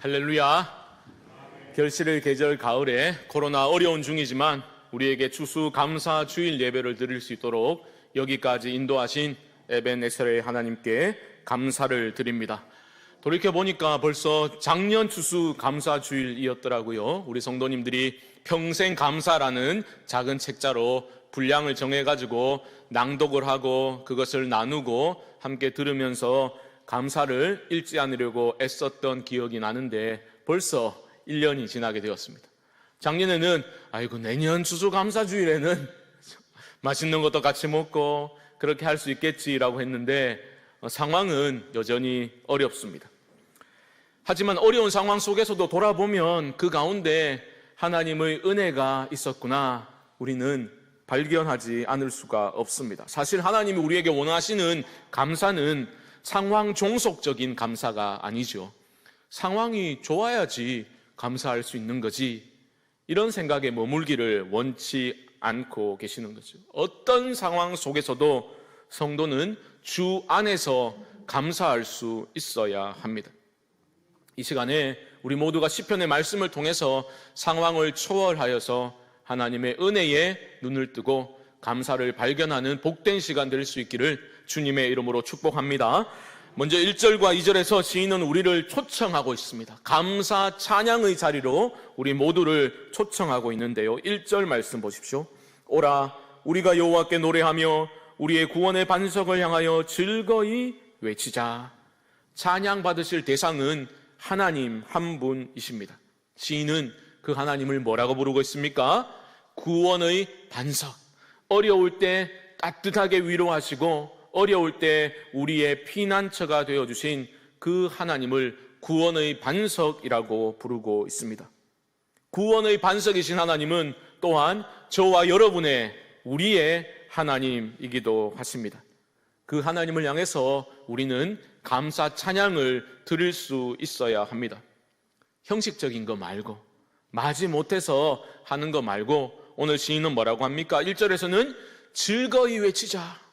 할렐루야. 결실의 계절 가을에 코로나 어려운 중이지만 우리에게 추수감사 주일 예배를 드릴 수 있도록 여기까지 인도하신 에벤에셀의 하나님께 감사를 드립니다. 돌이켜보니까 벌써 작년 추수감사 주일이었더라고요. 우리 성도님들이 평생 감사라는 작은 책자로 분량을 정해가지고 낭독을 하고 그것을 나누고 함께 들으면서 감사를 잃지 않으려고 애썼던 기억이 나는데 벌써 1년이 지나게 되었습니다. 작년에는 내년 추수감사주일에는 맛있는 것도 같이 먹고 그렇게 할 수 있겠지라고 했는데 상황은 여전히 어렵습니다. 하지만 어려운 상황 속에서도 돌아보면 그 가운데 하나님의 은혜가 있었구나 우리는 발견하지 않을 수가 없습니다. 사실 하나님이 우리에게 원하시는 감사는 상황 종속적인 감사가 아니죠. 상황이 좋아야지 감사할 수 있는 거지, 이런 생각에 머물기를 원치 않고 계시는 거죠. 어떤 상황 속에서도 성도는 주 안에서 감사할 수 있어야 합니다. 이 시간에 우리 모두가 시편의 말씀을 통해서 상황을 초월하여서 하나님의 은혜에 눈을 뜨고 감사를 발견하는 복된 시간 될 수 있기를 주님의 이름으로 축복합니다. 먼저 1절과 2절에서 시인은 우리를 초청하고 있습니다. 감사 찬양의 자리로 우리 모두를 초청하고 있는데요. 1절 말씀 보십시오. 오라 우리가 여호와께 노래하며 우리의 구원의 반석을 향하여 즐거이 외치자. 찬양받으실 대상은 하나님 한 분이십니다. 시인은 그 하나님을 뭐라고 부르고 있습니까? 구원의 반석. 어려울 때 따뜻하게 위로하시고 어려울 때 우리의 피난처가 되어주신 그 하나님을 구원의 반석이라고 부르고 있습니다. 구원의 반석이신 하나님은 또한 저와 여러분의 우리의 하나님이기도 하십니다. 그 하나님을 향해서 우리는 감사 찬양을 드릴 수 있어야 합니다. 형식적인 거 말고, 마지 못해서 하는 거 말고, 오늘 시인은 뭐라고 합니까? 1절에서는 즐거이 외치자,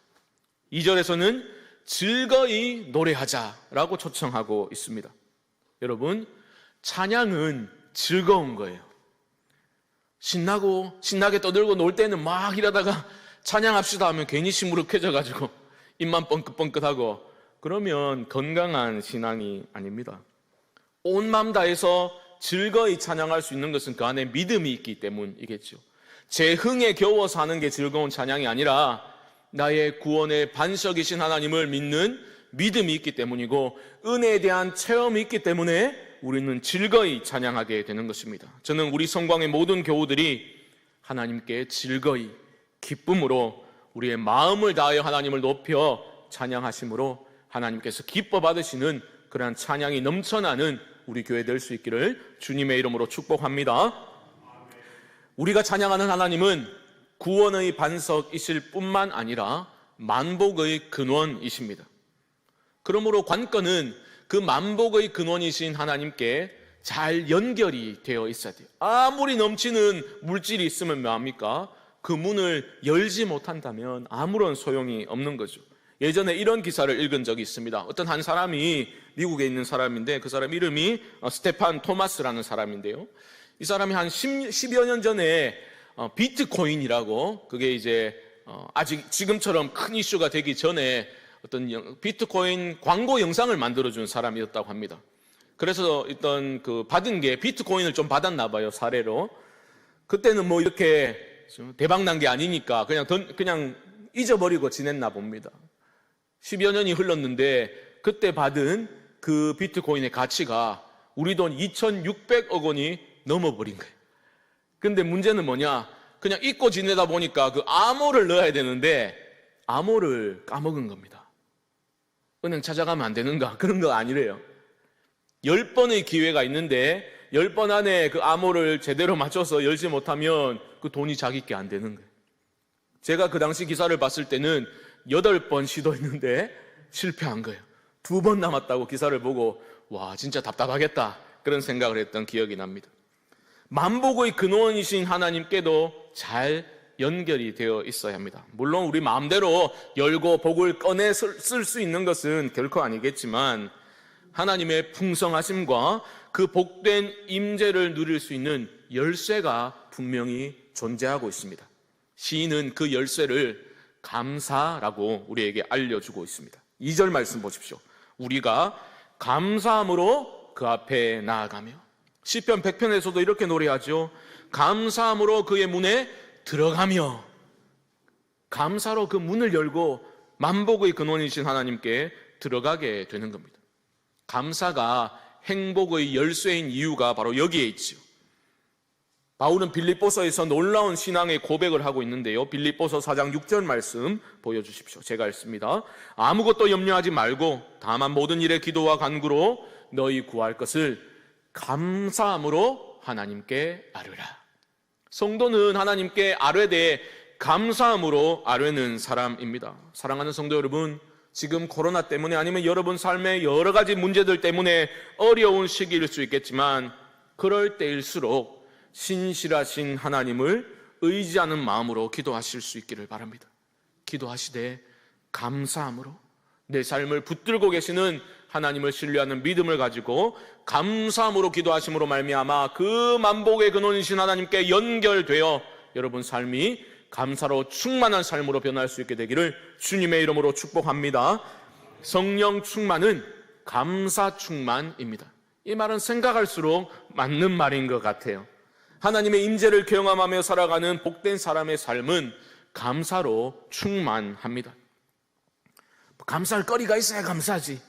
2절에서는 즐거이 노래하자라고 초청하고 있습니다. 여러분, 찬양은 즐거운 거예요. 신나게 떠들고 놀 때는 막 이러다가 찬양합시다 하면 괜히 시무룩해져가지고 입만 뻥긋뻥긋하고 그러면 건강한 신앙이 아닙니다. 온 마음 다해서 즐거이 찬양할 수 있는 것은 그 안에 믿음이 있기 때문이겠죠. 제 흥에 겨워서 하는 게 즐거운 찬양이 아니라 나의 구원의 반석이신 하나님을 믿는 믿음이 있기 때문이고 은혜에 대한 체험이 있기 때문에 우리는 즐거이 찬양하게 되는 것입니다. 저는 우리 성광의 모든 교우들이 하나님께 즐거이 기쁨으로 우리의 마음을 다하여 하나님을 높여 찬양하심으로 하나님께서 기뻐 받으시는 그러한 찬양이 넘쳐나는 우리 교회 될 수 있기를 주님의 이름으로 축복합니다. 우리가 찬양하는 하나님은 구원의 반석이실 뿐만 아니라 만복의 근원이십니다. 그러므로 관건은 그 만복의 근원이신 하나님께 잘 연결이 되어 있어야 돼요. 아무리 넘치는 물질이 있으면 뭐합니까? 그 문을 열지 못한다면 아무런 소용이 없는 거죠. 예전에 이런 기사를 읽은 적이 있습니다. 어떤 한 사람이 미국에 있는 사람인데 그 사람 이름이 스테판 토마스라는 사람인데요. 이 사람이 한 10여 년 전에 비트코인이라고, 그게 이제 아직 지금처럼 큰 이슈가 되기 전에 어떤 비트코인 광고 영상을 만들어준 사람이었다고 합니다. 그래서 일단 그 받은 게 비트코인을 좀 받았나 봐요, 사례로. 그때는 뭐 이렇게 대박난 게 아니니까 그냥 잊어버리고 지냈나 봅니다. 10여 년이 흘렀는데 그때 받은 그 비트코인의 가치가 우리 돈 2,600억 원이 넘어버린 거예요. 근데 문제는 뭐냐? 그냥 잊고 지내다 보니까 그 암호를 넣어야 되는데 암호를 까먹은 겁니다. 은행 찾아가면 안 되는가? 그런 거 아니래요. 10번의 기회가 있는데 10번 안에 그 암호를 제대로 맞춰서 열지 못하면 그 돈이 자기께 안 되는 거예요. 제가 그 당시 기사를 봤을 때는 8번 시도했는데 실패한 거예요. 2번 남았다고 기사를 보고 와, 진짜 답답하겠다, 그런 생각을 했던 기억이 납니다. 만복의 근원이신 하나님께도 잘 연결이 되어 있어야 합니다. 물론 우리 마음대로 열고 복을 꺼내 쓸 수 있는 것은 결코 아니겠지만 하나님의 풍성하심과 그 복된 임재를 누릴 수 있는 열쇠가 분명히 존재하고 있습니다. 시인은 그 열쇠를 감사라고 우리에게 알려주고 있습니다. 2절 말씀 보십시오. 우리가 감사함으로 그 앞에 나아가며. 시편 100편에서도 이렇게 노래하죠. 감사함으로 그의 문에 들어가며. 감사로 그 문을 열고 만복의 근원이신 하나님께 들어가게 되는 겁니다. 감사가 행복의 열쇠인 이유가 바로 여기에 있죠. 바울은 빌립보서에서 놀라운 신앙의 고백을 하고 있는데요. 빌립보서 4장 6절 말씀 보여주십시오. 제가 읽습니다. 아무것도 염려하지 말고 다만 모든 일에 기도와 간구로 너희 구할 것을 감사함으로 하나님께 아뢰라. 성도는 하나님께 아뢰되 감사함으로 아뢰는 사람입니다. 사랑하는 성도 여러분, 지금 코로나 때문에 아니면 여러분 삶의 여러 가지 문제들 때문에 어려운 시기일 수 있겠지만 그럴 때일수록 신실하신 하나님을 의지하는 마음으로 기도하실 수 있기를 바랍니다. 기도하시되 감사함으로 내 삶을 붙들고 계시는 하나님을 신뢰하는 믿음을 가지고 감사함으로 기도하심으로 말미암아 그 만복의 근원이신 하나님께 연결되어 여러분 삶이 감사로 충만한 삶으로 변할 수 있게 되기를 주님의 이름으로 축복합니다. 성령 충만은 감사 충만입니다. 이 말은 생각할수록 맞는 말인 것 같아요. 하나님의 임재를 경험하며 살아가는 복된 사람의 삶은 감사로 충만합니다. 감사할 거리가 있어야 감사하지.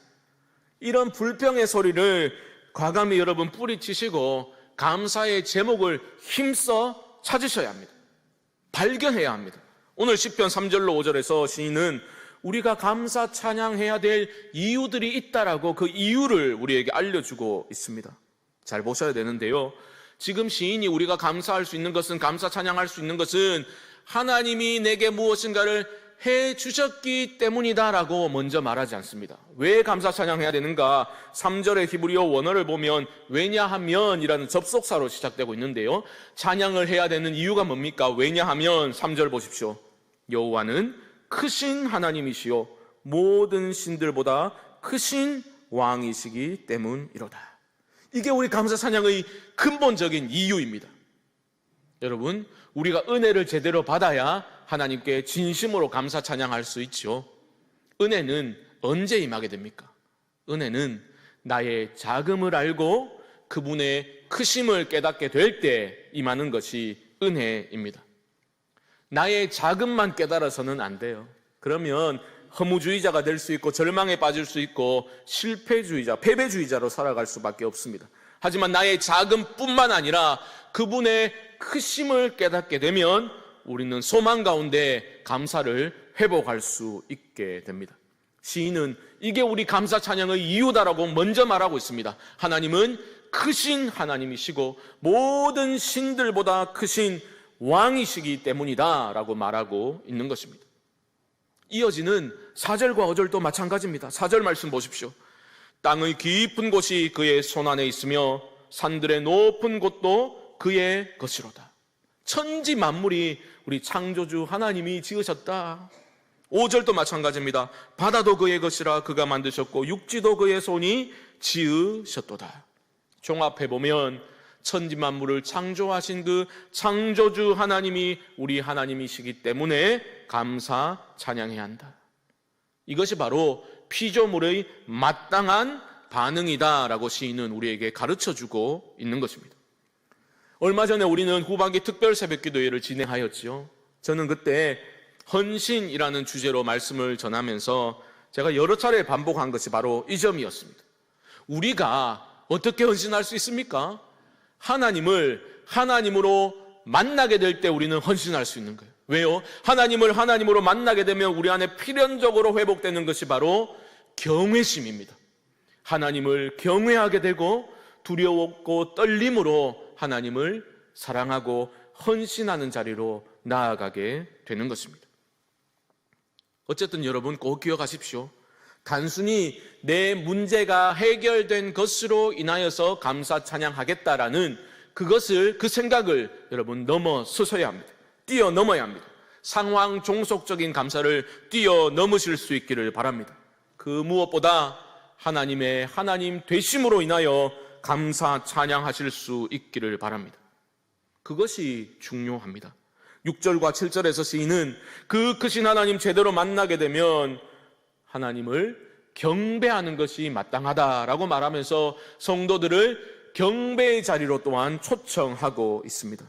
이런 불평의 소리를 과감히 여러분 뿌리치시고 감사의 제목을 힘써 찾으셔야 합니다. 발견해야 합니다. 오늘 시편 3절로 5절에서 시인은 우리가 감사 찬양해야 될 이유들이 있다라고 그 이유를 우리에게 알려주고 있습니다. 잘 보셔야 되는데요. 지금 시인이 우리가 감사할 수 있는 것은, 감사 찬양할 수 있는 것은 하나님이 내게 무엇인가를 해 주셨기 때문이다라고 먼저 말하지 않습니다. 왜 감사 찬양해야 되는가? 3절의 히브리어 원어를 보면 왜냐하면이라는 접속사로 시작되고 있는데요. 찬양을 해야 되는 이유가 뭡니까? 왜냐하면 3절 보십시오. 여호와는 크신 하나님이시요 모든 신들보다 크신 왕이시기 때문이로다. 이게 우리 감사 찬양의 근본적인 이유입니다. 여러분, 우리가 은혜를 제대로 받아야 하나님께 진심으로 감사 찬양할 수 있죠. 은혜는 언제 임하게 됩니까? 은혜는 나의 작음을 알고 그분의 크심을 깨닫게 될 때 임하는 것이 은혜입니다. 나의 작음만 깨달아서는 안 돼요. 그러면 허무주의자가 될 수 있고 절망에 빠질 수 있고 실패주의자, 패배주의자로 살아갈 수밖에 없습니다. 하지만 나의 작음뿐만 아니라 그분의 크심을 깨닫게 되면 우리는 소망 가운데 감사를 회복할 수 있게 됩니다. 시인은 이게 우리 감사 찬양의 이유다라고 먼저 말하고 있습니다. 하나님은 크신 하나님이시고 모든 신들보다 크신 왕이시기 때문이다 라고 말하고 있는 것입니다. 이어지는 4절과 5절도 마찬가지입니다. 4절 말씀 보십시오. 땅의 깊은 곳이 그의 손안에 있으며 산들의 높은 곳도 그의 것이로다. 천지 만물이 우리 창조주 하나님이 지으셨다. 5절도 마찬가지입니다. 바다도 그의 것이라 그가 만드셨고 육지도 그의 손이 지으셨도다. 종합해보면 천지 만물을 창조하신 그 창조주 하나님이 우리 하나님이시기 때문에 감사 찬양해야 한다. 이것이 바로 피조물의 마땅한 반응이다라고 시인은 우리에게 가르쳐주고 있는 것입니다. 얼마 전에 우리는 후반기 특별 새벽기도회를 진행하였지요. 저는 그때 헌신이라는 주제로 말씀을 전하면서 제가 여러 차례 반복한 것이 바로 이 점이었습니다. 우리가 어떻게 헌신할 수 있습니까? 하나님을 하나님으로 만나게 될 때 우리는 헌신할 수 있는 거예요. 왜요? 하나님을 하나님으로 만나게 되면 우리 안에 필연적으로 회복되는 것이 바로 경외심입니다. 하나님을 경외하게 되고 두려웠고 떨림으로 하나님을 사랑하고 헌신하는 자리로 나아가게 되는 것입니다. 어쨌든 여러분 꼭 기억하십시오. 단순히 내 문제가 해결된 것으로 인하여서 감사 찬양하겠다라는 그것을, 그 생각을 여러분 넘어서셔야 합니다. 뛰어넘어야 합니다. 상황 종속적인 감사를 뛰어넘으실 수 있기를 바랍니다. 그 무엇보다 하나님의 하나님 되심으로 인하여 감사 찬양하실 수 있기를 바랍니다. 그것이 중요합니다. 6절과 7절에서 시인은 그 크신 하나님 제대로 만나게 되면 하나님을 경배하는 것이 마땅하다라고 말하면서 성도들을 경배의 자리로 또한 초청하고 있습니다.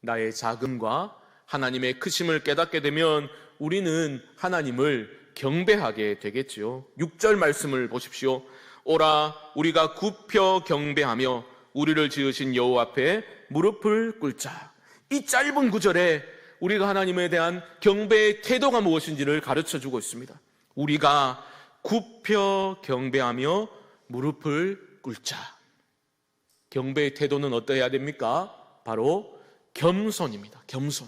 나의 작음과 하나님의 크심을 깨닫게 되면 우리는 하나님을 경배하게 되겠지요. 6절 말씀을 보십시오. 오라 우리가 굽혀 경배하며 우리를 지으신 여호와 앞에 무릎을 꿇자. 이 짧은 구절에 우리가 하나님에 대한 경배의 태도가 무엇인지를 가르쳐주고 있습니다. 우리가 굽혀 경배하며 무릎을 꿇자. 경배의 태도는 어떠해야 됩니까? 바로 겸손입니다. 겸손.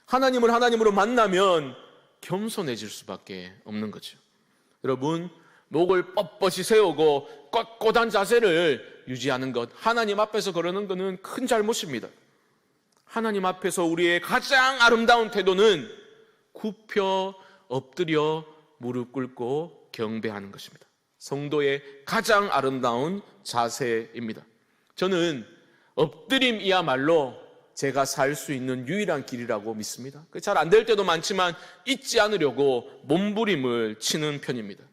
하나님을 하나님으로 만나면 겸손해질 수밖에 없는 거죠. 여러분, 목을 뻣뻣이 세우고 꼿꼿한 자세를 유지하는 것, 하나님 앞에서 그러는 것은 큰 잘못입니다. 하나님 앞에서 우리의 가장 아름다운 태도는 굽혀 엎드려 무릎 꿇고 경배하는 것입니다. 성도의 가장 아름다운 자세입니다. 저는 엎드림이야말로 제가 살 수 있는 유일한 길이라고 믿습니다. 잘 안 될 때도 많지만 잊지 않으려고 몸부림을 치는 편입니다.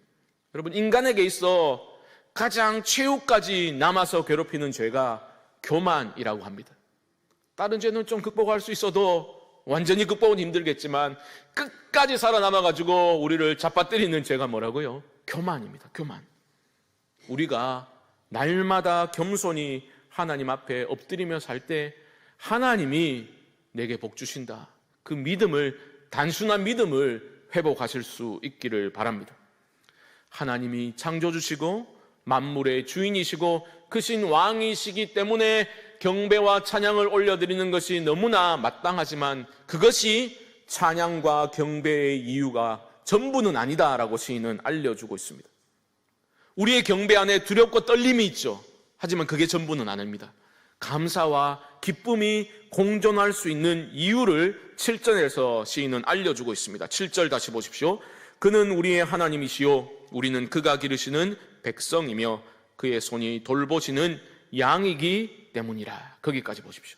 여러분, 인간에게 있어 가장 최후까지 남아서 괴롭히는 죄가 교만이라고 합니다. 다른 죄는 좀 극복할 수 있어도 완전히 극복은 힘들겠지만 끝까지 살아남아가지고 우리를 잡아뜨리는 죄가 뭐라고요? 교만입니다. 교만. 우리가 날마다 겸손히 하나님 앞에 엎드리며 살 때 하나님이 내게 복 주신다. 그 믿음을, 단순한 믿음을 회복하실 수 있기를 바랍니다. 하나님이 창조주시고 만물의 주인이시고 크신 왕이시기 때문에 경배와 찬양을 올려드리는 것이 너무나 마땅하지만 그것이 찬양과 경배의 이유가 전부는 아니다라고 시인은 알려주고 있습니다. 우리의 경배 안에 두렵고 떨림이 있죠. 하지만 그게 전부는 아닙니다. 감사와 기쁨이 공존할 수 있는 이유를 7절에서 시인은 알려주고 있습니다. 7절 다시 보십시오. 그는 우리의 하나님이시요 우리는 그가 기르시는 백성이며 그의 손이 돌보시는 양이기 때문이라. 거기까지 보십시오.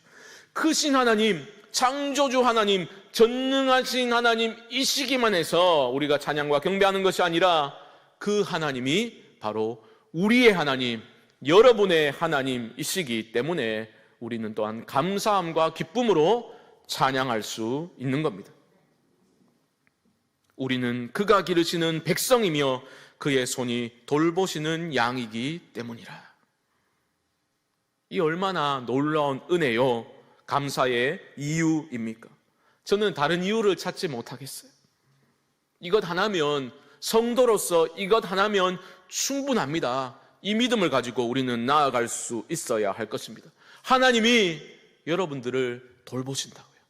크신 하나님, 창조주 하나님, 전능하신 하나님이시기만 해서 우리가 찬양과 경배하는 것이 아니라 그 하나님이 바로 우리의 하나님, 여러분의 하나님이시기 때문에 우리는 또한 감사함과 기쁨으로 찬양할 수 있는 겁니다. 우리는 그가 기르시는 백성이며 그의 손이 돌보시는 양이기 때문이라. 이 얼마나 놀라운 은혜요, 감사의 이유입니까? 저는 다른 이유를 찾지 못하겠어요. 이것 하나면, 성도로서 이것 하나면 충분합니다. 이 믿음을 가지고 우리는 나아갈 수 있어야 할 것입니다. 하나님이 여러분들을 돌보신다고요.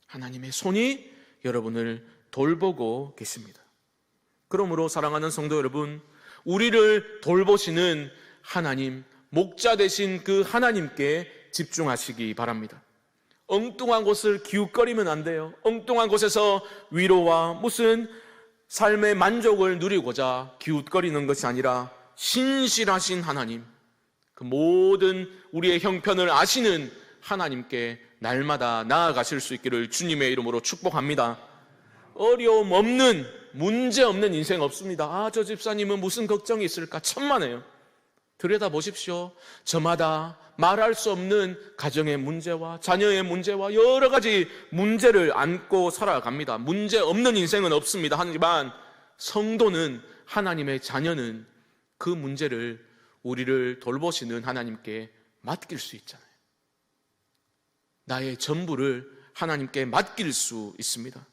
하나님의 손이 여러분을 돌보고 계십니다. 그러므로 사랑하는 성도 여러분, 우리를 돌보시는 하나님, 목자 되신 그 하나님께 집중하시기 바랍니다. 엉뚱한 곳을 기웃거리면 안 돼요. 엉뚱한 곳에서 위로와 무슨 삶의 만족을 누리고자 기웃거리는 것이 아니라 신실하신 하나님, 그 모든 우리의 형편을 아시는 하나님께 날마다 나아가실 수 있기를 주님의 이름으로 축복합니다. 어려움 없는, 문제 없는 인생 없습니다. 저 집사님은 무슨 걱정이 있을까? 천만에요. 들여다보십시오. 저마다 말할 수 없는 가정의 문제와 자녀의 문제와 여러 가지 문제를 안고 살아갑니다. 문제 없는 인생은 없습니다. 하지만 성도는, 하나님의 자녀는 그 문제를 우리를 돌보시는 하나님께 맡길 수 있잖아요. 나의 전부를 하나님께 맡길 수 있습니다.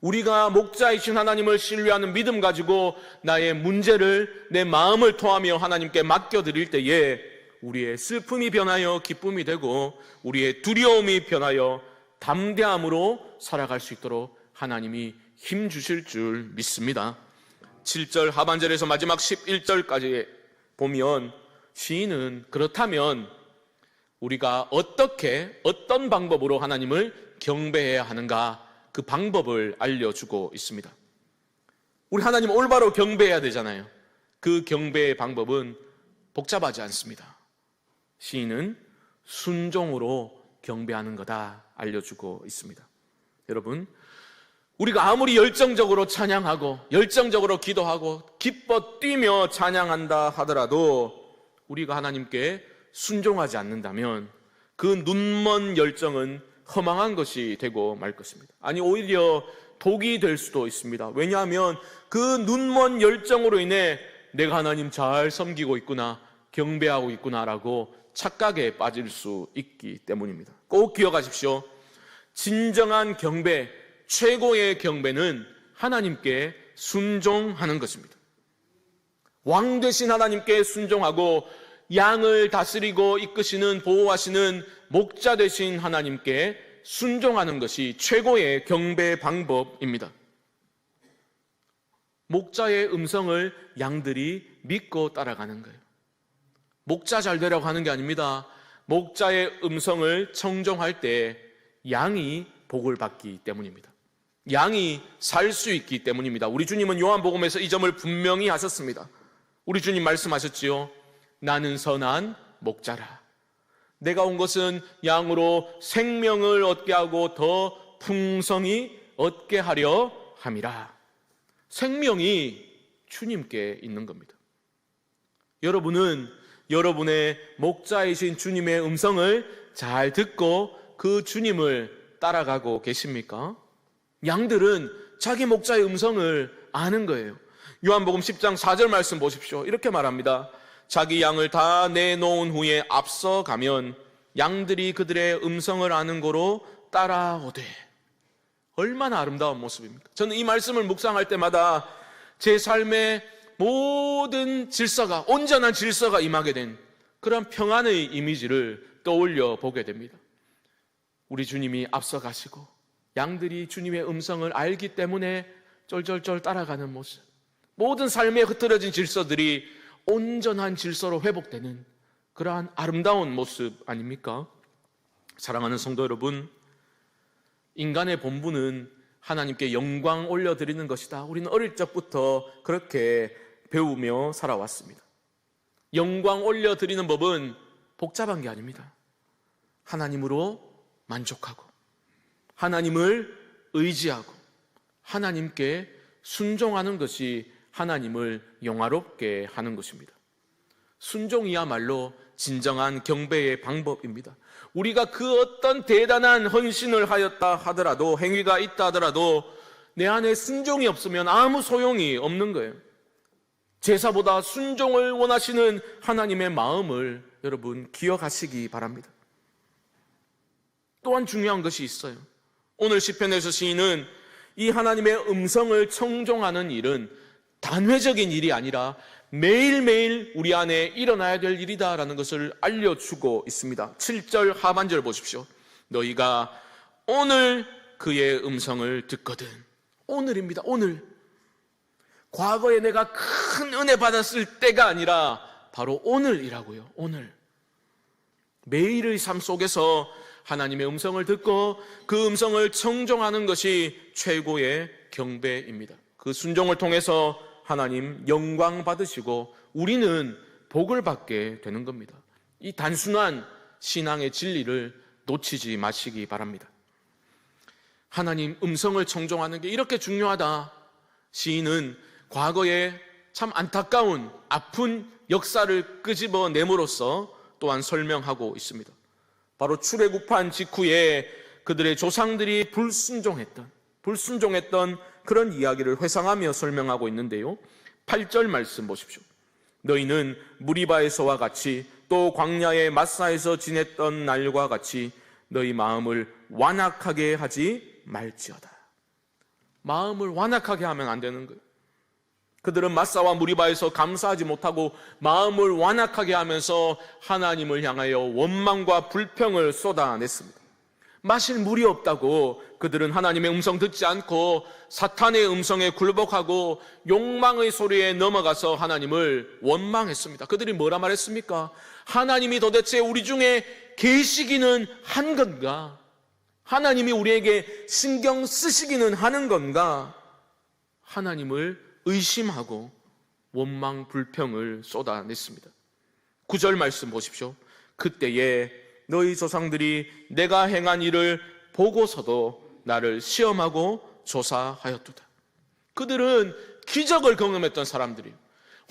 우리가 목자이신 하나님을 신뢰하는 믿음 가지고 나의 문제를, 내 마음을 토하며 하나님께 맡겨드릴 때에 우리의 슬픔이 변하여 기쁨이 되고 우리의 두려움이 변하여 담대함으로 살아갈 수 있도록 하나님이 힘 주실 줄 믿습니다. 7절 하반절에서 마지막 11절까지 보면 시인은 그렇다면 우리가 어떤 방법으로 하나님을 경배해야 하는가, 그 방법을 알려주고 있습니다. 우리 하나님 올바로 경배해야 되잖아요. 그 경배의 방법은 복잡하지 않습니다. 시인은 순종으로 경배하는 거다 알려주고 있습니다. 여러분, 우리가 아무리 열정적으로 찬양하고 열정적으로 기도하고 기뻐 뛰며 찬양한다 하더라도 우리가 하나님께 순종하지 않는다면 그 눈먼 열정은 허망한 것이 되고 말 것입니다. 아니, 오히려 독이 될 수도 있습니다. 왜냐하면 그 눈먼 열정으로 인해 내가 하나님 잘 섬기고 있구나, 경배하고 있구나라고 착각에 빠질 수 있기 때문입니다. 꼭 기억하십시오. 진정한 경배, 최고의 경배는 하나님께 순종하는 것입니다. 왕 되신 하나님께 순종하고 양을 다스리고 이끄시는, 보호하시는 목자 되신 하나님께 순종하는 것이 최고의 경배 방법입니다. 목자의 음성을 양들이 믿고 따라가는 거예요. 목자 잘 되라고 하는 게 아닙니다. 목자의 음성을 청종할 때 양이 복을 받기 때문입니다. 양이 살 수 있기 때문입니다. 우리 주님은 요한복음에서 이 점을 분명히 하셨습니다. 우리 주님 말씀하셨지요. 나는 선한 목자라. 내가 온 것은 양으로 생명을 얻게 하고 더 풍성히 얻게 하려 함이라. 생명이 주님께 있는 겁니다. 여러분은 여러분의 목자이신 주님의 음성을 잘 듣고 그 주님을 따라가고 계십니까? 양들은 자기 목자의 음성을 아는 거예요. 요한복음 10장 4절 말씀 보십시오. 이렇게 말합니다. 자기 양을 다 내놓은 후에 앞서가면 양들이 그들의 음성을 아는 고로 따라오되. 얼마나 아름다운 모습입니까? 저는 이 말씀을 묵상할 때마다 제 삶의 모든 질서가, 온전한 질서가 임하게 된 그런 평안의 이미지를 떠올려 보게 됩니다. 우리 주님이 앞서가시고 양들이 주님의 음성을 알기 때문에 쫄쫄쫄 따라가는 모습, 모든 삶에 흐트러진 질서들이 온전한 질서로 회복되는 그러한 아름다운 모습 아닙니까? 사랑하는 성도 여러분, 인간의 본분은 하나님께 영광 올려드리는 것이다. 우리는 어릴 적부터 그렇게 배우며 살아왔습니다. 영광 올려드리는 법은 복잡한 게 아닙니다. 하나님으로 만족하고 하나님을 의지하고 하나님께 순종하는 것이 하나님을 영화롭게 하는 것입니다. 순종이야말로 진정한 경배의 방법입니다. 우리가 그 어떤 대단한 헌신을 하였다 하더라도, 행위가 있다 하더라도 내 안에 순종이 없으면 아무 소용이 없는 거예요. 제사보다 순종을 원하시는 하나님의 마음을 여러분 기억하시기 바랍니다. 또한 중요한 것이 있어요. 오늘 시편에서 시인은 이 하나님의 음성을 청종하는 일은 단회적인 일이 아니라 매일매일 우리 안에 일어나야 될 일이다라는 것을 알려주고 있습니다. 7절 하반절 보십시오. 너희가 오늘 그의 음성을 듣거든. 오늘입니다. 오늘. 과거에 내가 큰 은혜 받았을 때가 아니라 바로 오늘이라고요. 오늘. 매일의 삶 속에서 하나님의 음성을 듣고 그 음성을 청종하는 것이 최고의 경배입니다. 그 순종을 통해서 하나님 영광 받으시고 우리는 복을 받게 되는 겁니다. 이 단순한 신앙의 진리를 놓치지 마시기 바랍니다. 하나님 음성을 청종하는 게 이렇게 중요하다. 시인은 과거에 참 안타까운 아픈 역사를 끄집어 내므로써 또한 설명하고 있습니다. 바로 출애굽한 직후에 그들의 조상들이 불순종했던 그런 이야기를 회상하며 설명하고 있는데요. 8절 말씀 보십시오. 너희는 무리바에서와 같이 또 광야의 마사에서 지냈던 날과 같이 너희 마음을 완악하게 하지 말지어다. 마음을 완악하게 하면 안 되는 거예요. 그들은 마사와 무리바에서 감사하지 못하고 마음을 완악하게 하면서 하나님을 향하여 원망과 불평을 쏟아냈습니다. 마실 물이 없다고 그들은 하나님의 음성 듣지 않고 사탄의 음성에 굴복하고 욕망의 소리에 넘어가서 하나님을 원망했습니다. 그들이 뭐라 말했습니까? 하나님이 도대체 우리 중에 계시기는 한 건가? 하나님이 우리에게 신경 쓰시기는 하는 건가? 하나님을 의심하고 원망 불평을 쏟아냈습니다. 9절 말씀 보십시오. 그때에 너희 조상들이 내가 행한 일을 보고서도 나를 시험하고 조사하였도다. 그들은 기적을 경험했던 사람들이에요.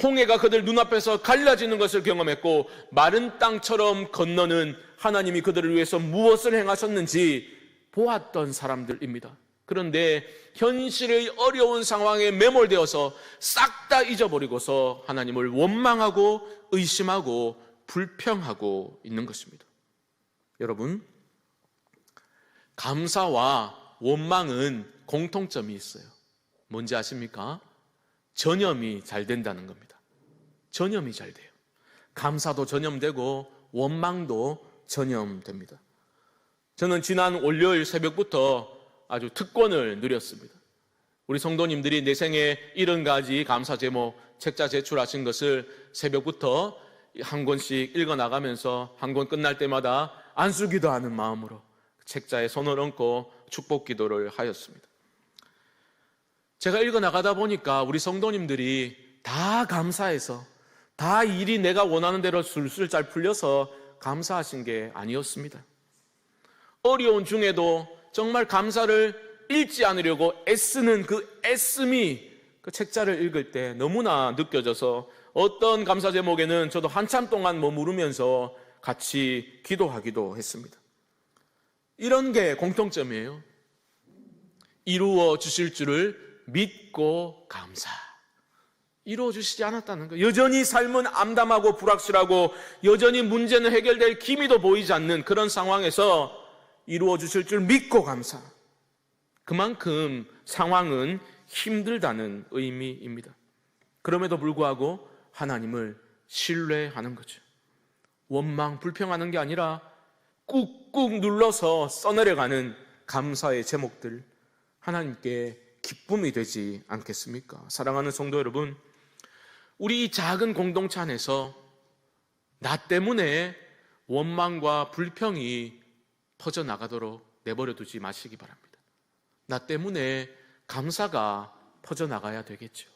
홍해가 그들 눈앞에서 갈라지는 것을 경험했고 마른 땅처럼 건너는 하나님이 그들을 위해서 무엇을 행하셨는지 보았던 사람들입니다. 그런데 현실의 어려운 상황에 매몰되어서 싹 다 잊어버리고서 하나님을 원망하고 의심하고 불평하고 있는 것입니다. 여러분, 감사와 원망은 공통점이 있어요. 뭔지 아십니까? 전염이 잘 된다는 겁니다. 전염이 잘 돼요. 감사도 전염되고 원망도 전염됩니다. 저는 지난 월요일 새벽부터 아주 특권을 누렸습니다. 우리 성도님들이 내 생에 70가지 감사 제목 책자 제출하신 것을 새벽부터 한 권씩 읽어나가면서 한 권 끝날 때마다 안수기도하는 마음으로 책자에 손을 얹고 축복 기도를 하였습니다. 제가 읽어나가다 보니까 우리 성도님들이 다 감사해서 다 일이 내가 원하는 대로 술술 잘 풀려서 감사하신 게 아니었습니다. 어려운 중에도 정말 감사를 읽지 않으려고 애쓰는 그 애씀이 그 책자를 읽을 때 너무나 느껴져서 어떤 감사 제목에는 저도 한참 동안 머무르면서 같이 기도하기도 했습니다. 이런 게 공통점이에요. 이루어 주실 줄을 믿고 감사. 이루어 주시지 않았다는 거예요. 여전히 삶은 암담하고 불확실하고 여전히 문제는 해결될 기미도 보이지 않는 그런 상황에서 이루어 주실 줄 믿고 감사. 그만큼 상황은 힘들다는 의미입니다. 그럼에도 불구하고 하나님을 신뢰하는 거죠. 원망, 불평하는 게 아니라 꾹꾹 눌러서 써내려가는 감사의 제목들, 하나님께 기쁨이 되지 않겠습니까? 사랑하는 성도 여러분, 우리 이 작은 공동체 안에서 나 때문에 원망과 불평이 퍼져나가도록 내버려 두지 마시기 바랍니다. 나 때문에 감사가 퍼져나가야 되겠죠.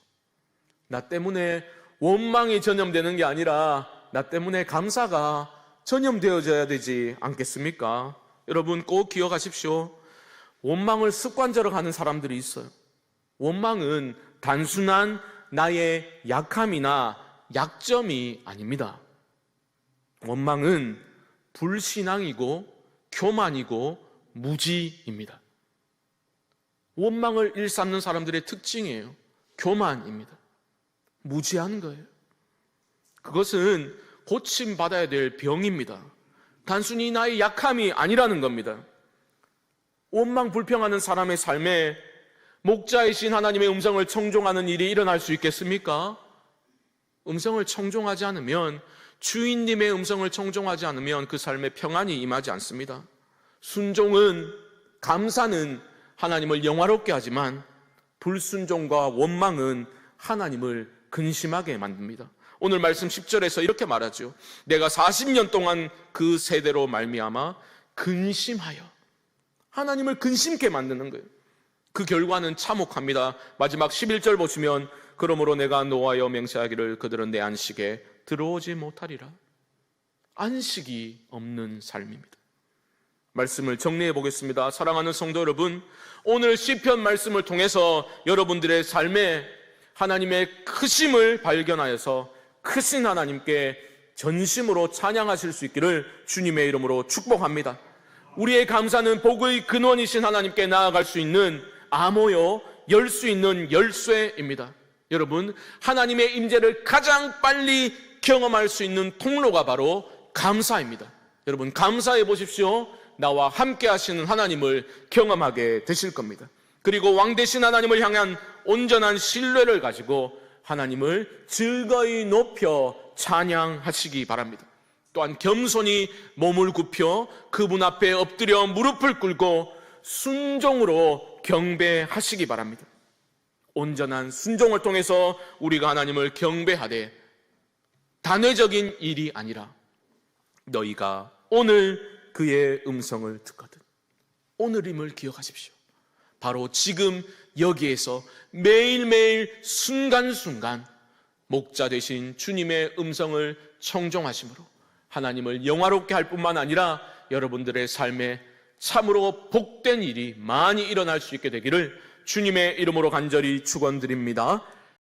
나 때문에 원망이 전염되는 게 아니라 나 때문에 감사가 전염되어져야 되지 않겠습니까? 여러분 꼭 기억하십시오. 원망을 습관적으로 하는 사람들이 있어요. 원망은 단순한 나의 약함이나 약점이 아닙니다. 원망은 불신앙이고 교만이고 무지입니다. 원망을 일삼는 사람들의 특징이에요. 교만입니다. 무지한 거예요. 그것은 고침받아야 될 병입니다. 단순히 나의 약함이 아니라는 겁니다. 원망 불평하는 사람의 삶에 목자이신 하나님의 음성을 청종하는 일이 일어날 수 있겠습니까? 음성을 청종하지 않으면, 주인님의 음성을 청종하지 않으면 그 삶에 평안이 임하지 않습니다. 순종은, 감사는 하나님을 영화롭게 하지만 불순종과 원망은 하나님을 근심하게 만듭니다. 오늘 말씀 10절에서 이렇게 말하죠. 내가 40년 동안 그 세대로 말미암아 근심하여. 하나님을 근심케 만드는 거예요. 그 결과는 참혹합니다. 마지막 11절 보시면 그러므로 내가 노하여 맹세하기를 그들은 내 안식에 들어오지 못하리라. 안식이 없는 삶입니다. 말씀을 정리해 보겠습니다. 사랑하는 성도 여러분, 오늘 시편 말씀을 통해서 여러분들의 삶에 하나님의 크심을 발견하여서 크신 하나님께 전심으로 찬양하실 수 있기를 주님의 이름으로 축복합니다. 우리의 감사는 복의 근원이신 하나님께 나아갈 수 있는 암호요, 열 수 있는 열쇠입니다. 여러분, 하나님의 임재를 가장 빨리 경험할 수 있는 통로가 바로 감사입니다. 여러분, 감사해 보십시오. 나와 함께 하시는 하나님을 경험하게 되실 겁니다. 그리고 왕 되신 하나님을 향한 온전한 신뢰를 가지고 하나님을 즐거이 높여 찬양하시기 바랍니다. 또한 겸손히 몸을 굽혀 그분 앞에 엎드려 무릎을 꿇고 순종으로 경배하시기 바랍니다. 온전한 순종을 통해서 우리가 하나님을 경배하되 단회적인 일이 아니라 너희가 오늘 그의 음성을 듣거든. 오늘임을 기억하십시오. 바로 지금 여기에서 매일매일 순간순간 목자 되신 주님의 음성을 청종하심으로 하나님을 영화롭게 할 뿐만 아니라 여러분들의 삶에 참으로 복된 일이 많이 일어날 수 있게 되기를 주님의 이름으로 간절히 축원드립니다.